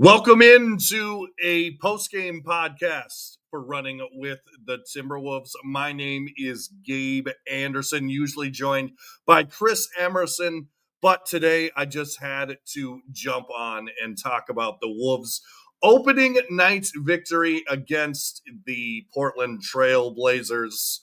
Welcome into a postgame podcast for Running with the Timberwolves. My name is Gabe Anderson, usually joined by Chris Emerson, but today I just had to jump on and talk about the Wolves' opening night victory against the Portland Trailblazers.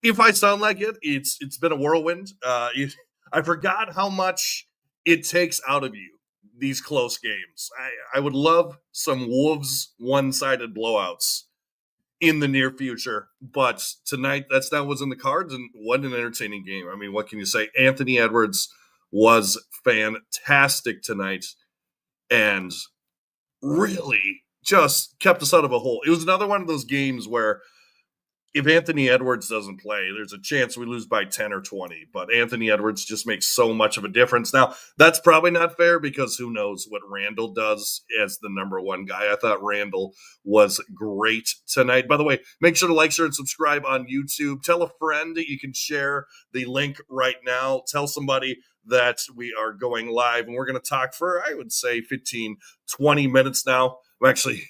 If I sound like it's been a whirlwind. I forgot how much it takes out of you, these close games. I would love some Wolves one-sided blowouts in the near future, but tonight that's not what's in the cards, and what an entertaining game. I mean, what can you say? Anthony Edwards was fantastic tonight and really just kept us out of a hole. It was another one of those games where if Anthony Edwards doesn't play, there's a chance we lose by 10 or 20. But Anthony Edwards just makes so much of a difference. Now, that's probably not fair because who knows what Randall does as the number one guy. I thought Randall was great tonight. By the way, make sure to like, share, and subscribe on YouTube. Tell a friend that you can share the link right now. Tell somebody that we are going live. And we're going to talk for, I would say, 15, 20 minutes now. I'm actually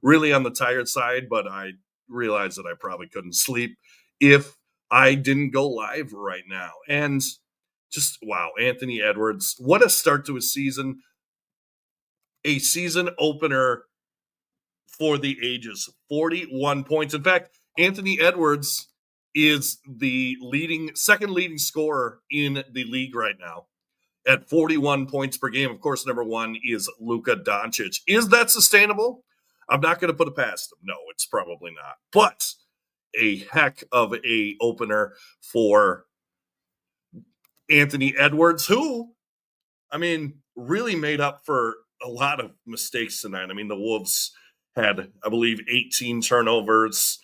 really on the tired side, but I realized that I probably couldn't sleep if I didn't go live right now. And just, wow, Anthony Edwards, what a start to a season. A season opener for the ages, 41 points. In fact, Anthony Edwards is the second leading scorer in the league right now at 41 points per game. Of course, number one is Luka Doncic. Is that sustainable? I'm not going to put it past him. No, it's probably not. But a heck of a opener for Anthony Edwards, who, I mean, really made up for a lot of mistakes tonight. I mean, the Wolves had, I believe, 18 turnovers.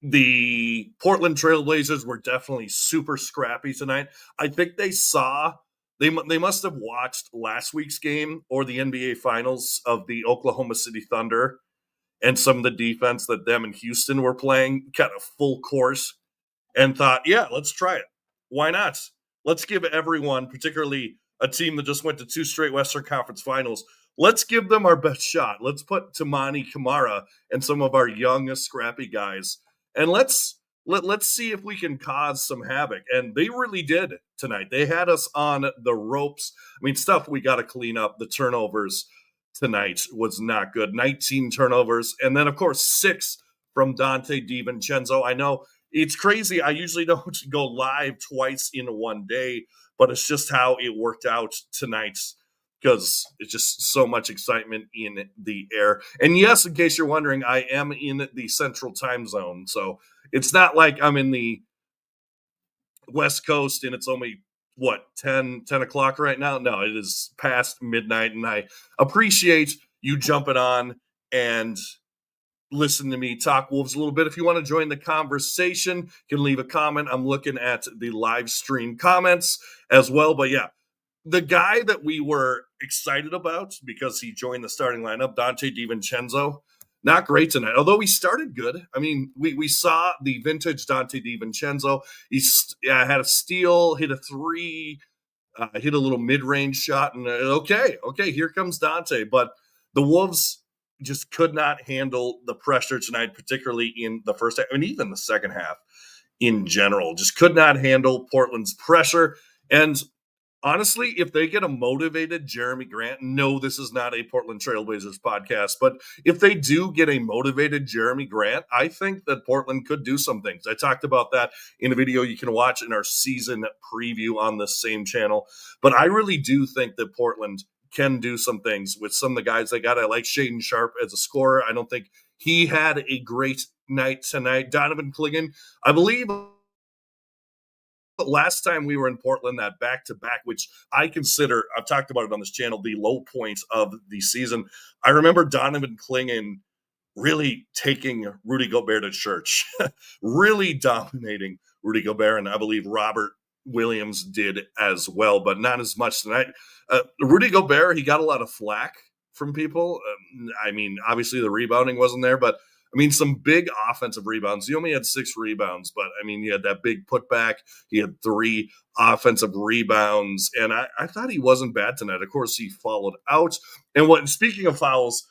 The Portland Trailblazers were definitely super scrappy tonight. I think they must have watched last week's game or the NBA Finals of the Oklahoma City Thunder and some of the defense that them and Houston were playing, kind of full course, and thought, yeah, let's try it. Why not? Let's give everyone, particularly a team that just went to 2 straight Western Conference Finals, let's give them our best shot. Let's put Tamani Kamara and some of our young, scrappy guys, and let's see if we can cause some havoc. And they really did tonight. They had us on the ropes. I mean, stuff we got to clean up. The turnovers tonight was not good. 19 turnovers. And then, of course, 6 from Dante DiVincenzo. I know it's crazy. I usually don't go live twice in one day, but it's just how it worked out tonight because it's just so much excitement in the air. And yes, in case you're wondering, I am in the Central Time Zone. So it's not like I'm in the West Coast and it's only, 10 o'clock right now? No, it is past midnight, and I appreciate you jumping on and listen to me talk Wolves a little bit. If you want to join the conversation, you can leave a comment. I'm looking at the live stream comments as well. But yeah, the guy that we were excited about because he joined the starting lineup, Dante DiVincenzo, not great tonight, although he started good. I mean, we saw the vintage Dante DiVincenzo. He had a steal, hit a 3, hit a little mid-range shot, and okay, here comes Dante. But the Wolves just could not handle the pressure tonight, particularly in the first half, and even the second half in general. Just could not handle Portland's pressure. And honestly, if they get a motivated Jeremy Grant, no, this is not a Portland Trailblazers podcast, but if they do get a motivated Jeremy Grant, I think that Portland could do some things. I talked about that in a video you can watch in our season preview on the same channel, but I really do think that Portland can do some things with some of the guys they got. I like Shaedon Sharpe as a scorer. I don't think he had a great night tonight. Donovan Clingan, I believe last time we were in Portland, that back-to-back, which I consider, I've talked about it on this channel, the low point of the season. I remember Donovan Clingan really taking Rudy Gobert to church, really dominating Rudy Gobert, and I believe Robert Williams did as well, but not as much tonight. Rudy Gobert, he got a lot of flack from people. I mean, obviously the rebounding wasn't there, but I mean, some big offensive rebounds. He only had 6 rebounds, but I mean, he had that big putback. He had 3 offensive rebounds, and I thought he wasn't bad tonight. Of course, he fouled out. And speaking of fouls,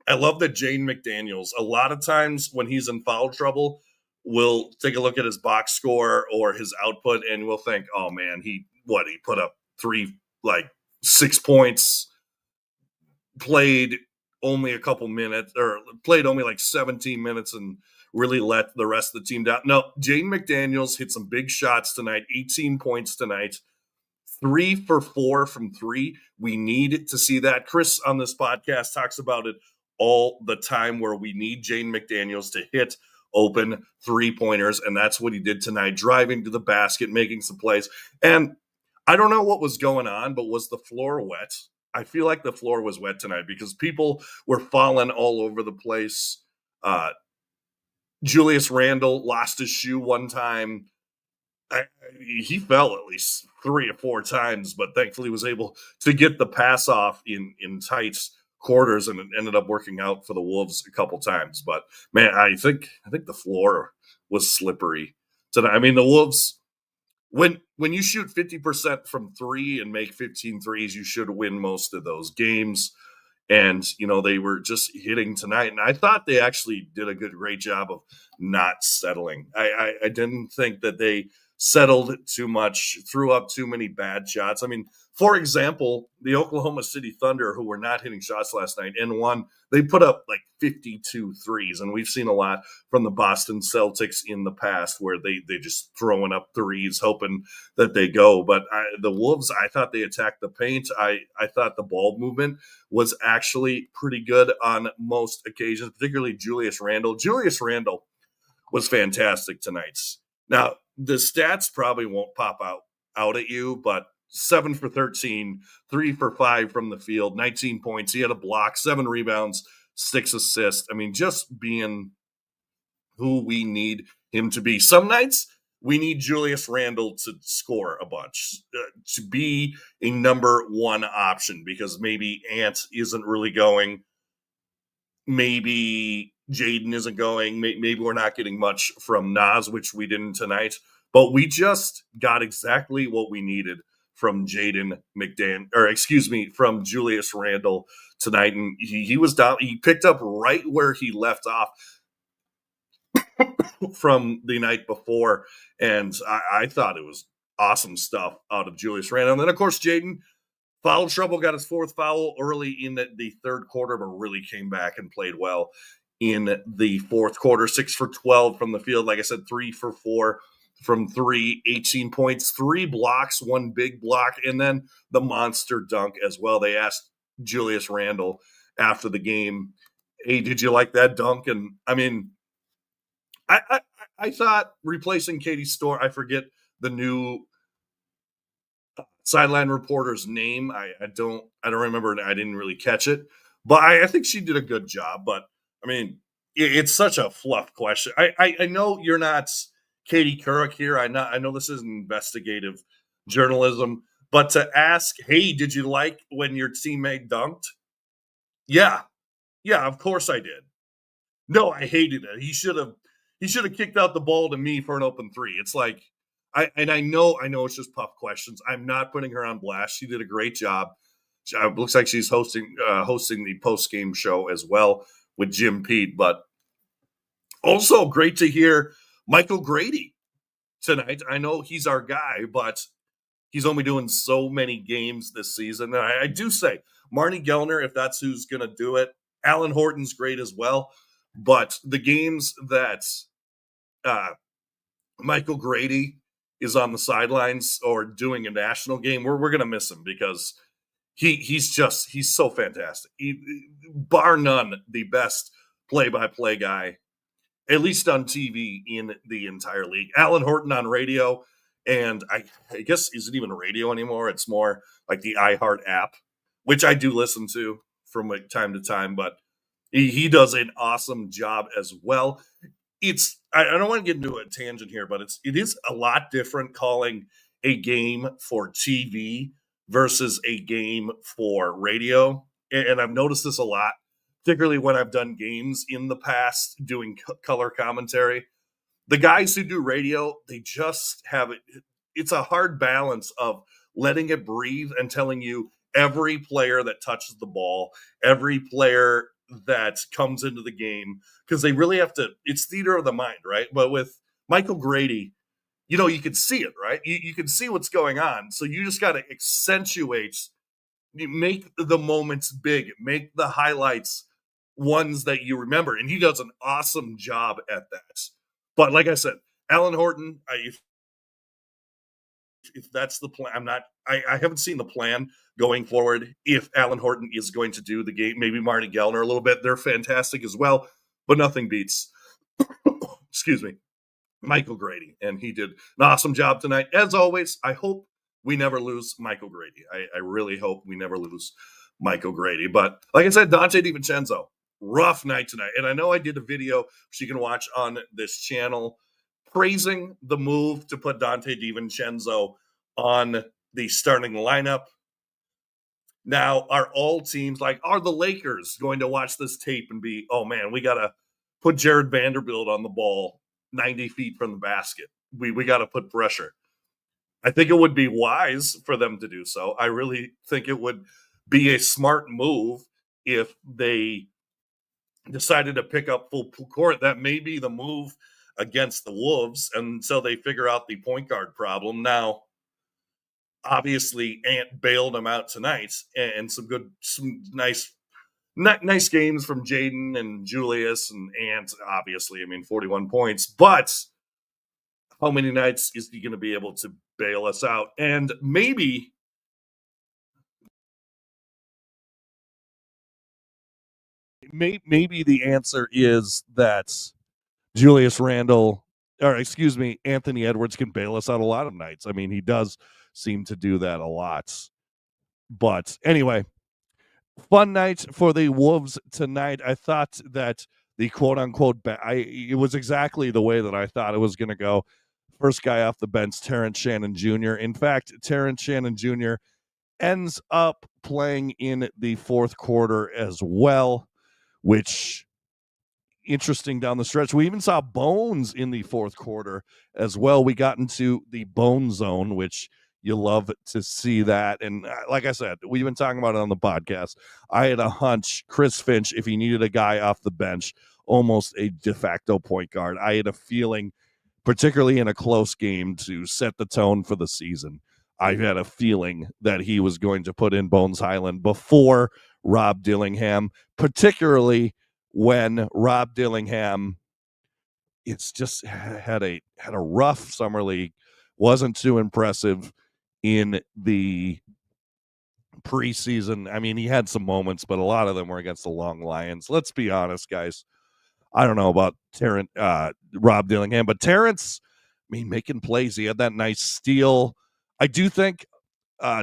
I love that Jane McDaniels, a lot of times when he's in foul trouble, will take a look at his box score or his output and we'll think, oh man, he put up 6 points, played only a couple minutes, or played only like 17 minutes and really let the rest of the team down. No, Jane McDaniels hit some big shots tonight, 18 points tonight. 3 for 4 from 3. We need to see that. Chris on this podcast talks about it all the time, where we need Jane McDaniels to hit open 3-pointers, and that's what he did tonight, driving to the basket, making some plays. And I don't know what was going on, but was the floor wet? I feel like the floor was wet tonight because people were falling all over the place. Julius Randle lost his shoe one time. He fell at least 3 or 4 times, but thankfully was able to get the pass off in tight quarters, and it ended up working out for the Wolves a couple times. But man, I think the floor was slippery tonight. I mean, the Wolves, when you shoot 50% from 3 and make 15 threes, you should win most of those games. And, they were just hitting tonight. And I thought they actually did a great job of not settling. I didn't think that they settled too much, threw up too many bad shots. I mean, for example, the Oklahoma City Thunder, who were not hitting shots last night, and they put up like 52 threes. And we've seen a lot from the Boston Celtics in the past where they just throwing up threes, hoping that they go. But the Wolves, I thought they attacked the paint. I thought the ball movement was actually pretty good on most occasions, particularly Julius Randle. Julius Randle was fantastic tonight. Now, the stats probably won't pop out at you, but 7 for 13, 3 for 5 from the field, 19 points. He had a block, 7 rebounds, 6 assists. I mean, just being who we need him to be. Some nights we need Julius Randle to score a bunch, to be a number 1 option, because maybe Ant isn't really going. Maybe Jaden isn't going. Maybe we're not getting much from Nas, which we didn't tonight. But we just got exactly what we needed from from Julius Randle tonight. And he was down. He picked up right where he left off from the night before. And I thought it was awesome stuff out of Julius Randle. And then, of course, Jaden, foul trouble, got his 4th foul early in the third quarter, but really came back and played well in the 4th quarter. 6 for 12 from the field. Like I said, 3 for 4 from 3, 18 points, 3 blocks, 1 big block, and then the monster dunk as well. They asked Julius Randle after the game, hey, did you like that dunk? And I mean, I thought replacing Katie Storr, I forget the new sideline reporter's name. I don't remember. I didn't really catch it, but I think she did a good job. But I mean, it's such a fluff question. I know you're not Katie Couric here. I know this is investigative journalism, but to ask, hey, did you like when your teammate dunked? Yeah, of course I did. No, I hated it. He should have kicked out the ball to me for an open 3. It's like, I know it's just puff questions. I'm not putting her on blast. She did a great job. Looks like she's hosting the post-game show as well with Jim Pete. But also great to hear Michael Grady tonight. I know he's our guy, but he's only doing so many games this season. And I do say Marnie Gellner, if that's who's going to do it. Alan Horton's great as well. But the games that Michael Grady is on the sidelines or doing a national game, we're going to miss him, because he's so fantastic. Bar none, the best play-by-play guy, at least on TV, in the entire league. Alan Horton on radio, and I guess isn't even radio anymore. It's more like the iHeart app, which I do listen to from time to time, but he does an awesome job as well. I don't want to get into a tangent here, but it is a lot different calling a game for TV versus a game for radio. And I've noticed this a lot particularly when I've done games in the past doing color commentary. The guys who do radio, they just have it. It's a hard balance of letting it breathe and telling you every player that touches the ball, every player that comes into the game, because they really have to, it's theater of the mind, right? But with Michael Grady, you can see it, right? You can see what's going on. So you just got to accentuate, make the moments big, make the highlights ones that you remember. And he does an awesome job at that. But like I said, Alan Horton, if that's the plan, I haven't seen the plan going forward. If Alan Horton is going to do the game, maybe Marty Gellner a little bit, they're fantastic as well, but nothing beats, excuse me, Michael Grady. And he did an awesome job tonight. As always, I hope we never lose Michael Grady. I really hope we never lose Michael Grady. But like I said, Dante DiVincenzo, rough night tonight. And I know I did a video which you can watch on this channel praising the move to put Dante DiVincenzo on the starting lineup. Now, are all teams, like, are the Lakers going to watch this tape and be, oh man, we got to put Jared Vanderbilt on the ball 90 feet from the basket? We got to put pressure. I think it would be wise for them to do so. I really think it would be a smart move if they decided to pick up full court. That may be the move against the Wolves until they figure out the point guard problem. Now, obviously, Ant bailed them out tonight, and some nice games from Jaden and Julius and Ant, obviously. I mean, 41 points. But how many nights is he going to be able to bail us out? And maybe the answer is that Julius Randle, or excuse me, Anthony Edwards can bail us out a lot of nights. I mean, he does seem to do that a lot. But anyway, fun night for the Wolves tonight. I thought that the quote-unquote, it was exactly the way that I thought it was going to go. First guy off the bench, Terrence Shannon Jr. In fact, Terrence Shannon Jr. ends up playing in the fourth quarter as well, which interesting down the stretch. We even saw Bones in the fourth quarter as well. We got into the bone zone, which you love to see that. And like I said, we've been talking about it on the podcast. I had a hunch Chris Finch, if he needed a guy off the bench, almost a de facto point guard. I had a feeling, particularly in a close game to set the tone for the season, I had a feeling that he was going to put in Bones Highland before Rob Dillingham, particularly when Rob Dillingham, it's just had a rough summer league, wasn't too impressive in the preseason. I mean, he had some moments, but a lot of them were against the Long Lions. Let's be honest, guys. I don't know about Rob Dillingham, but Terrence, I mean, making plays. He had that nice steal. I do think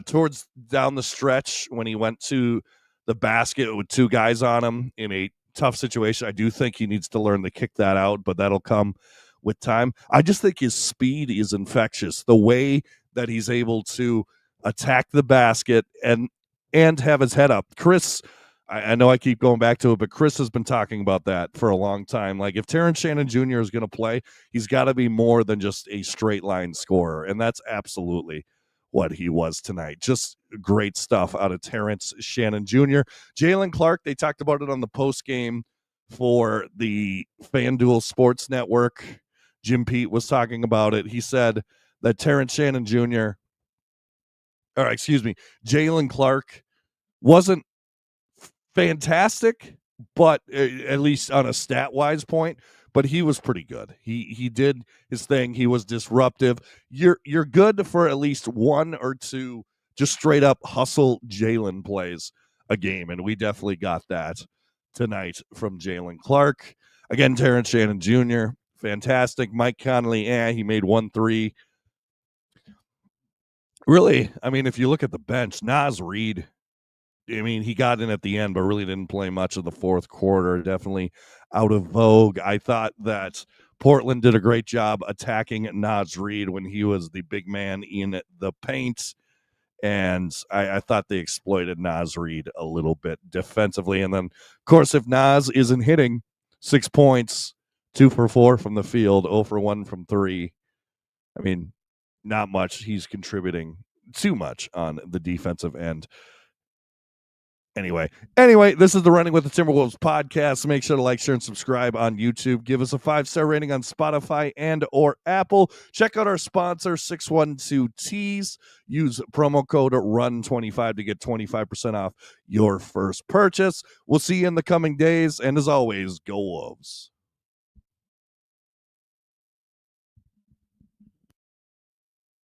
towards down the stretch when he went to the basket with two guys on him in a tough situation, I do think he needs to learn to kick that out, but that'll come with time. I just think his speed is infectious. The way that he's able to attack the basket and have his head up. Chris, I know I keep going back to it, but Chris has been talking about that for a long time. Like, if Terrence Shannon Jr. is going to play, he's got to be more than just a straight line scorer, and that's absolutely what he was tonight. Just great stuff out of Terrence Shannon Jr. Jalen Clark, they talked about it on the post game for the FanDuel Sports Network. Jim Pete was talking about it. He said that Terrence Shannon Jr., or excuse me, Jalen Clark wasn't fantastic, but at least on a stat-wise point, but he was pretty good. He did his thing. He was disruptive. You're good for at least one or two just straight up hustle Jalen plays a game, and we definitely got that tonight from Jalen Clark. Again, Terrence Shannon Jr., fantastic. Mike Conley, he made 1-3. Really, I mean, if you look at the bench, Naz Reid, I mean, he got in at the end, but really didn't play much of the fourth quarter. Definitely out of vogue. I thought that Portland did a great job attacking Naz Reid when he was the big man in the paint. And I thought they exploited Naz Reid a little bit defensively. And then, of course, if Naz isn't hitting 6 points, 2 for 4 from the field, 0 for 1 from 3, I mean, not much. He's contributing too much on the defensive end. Anyway, this is the Running with the Timberwolves podcast. Make sure to like, share, and subscribe on YouTube. Give us a 5-star rating on Spotify and or Apple. Check out our sponsor, 612 Tees. Use promo code RUN25 to get 25% off your first purchase. We'll see you in the coming days. And as always, go Wolves.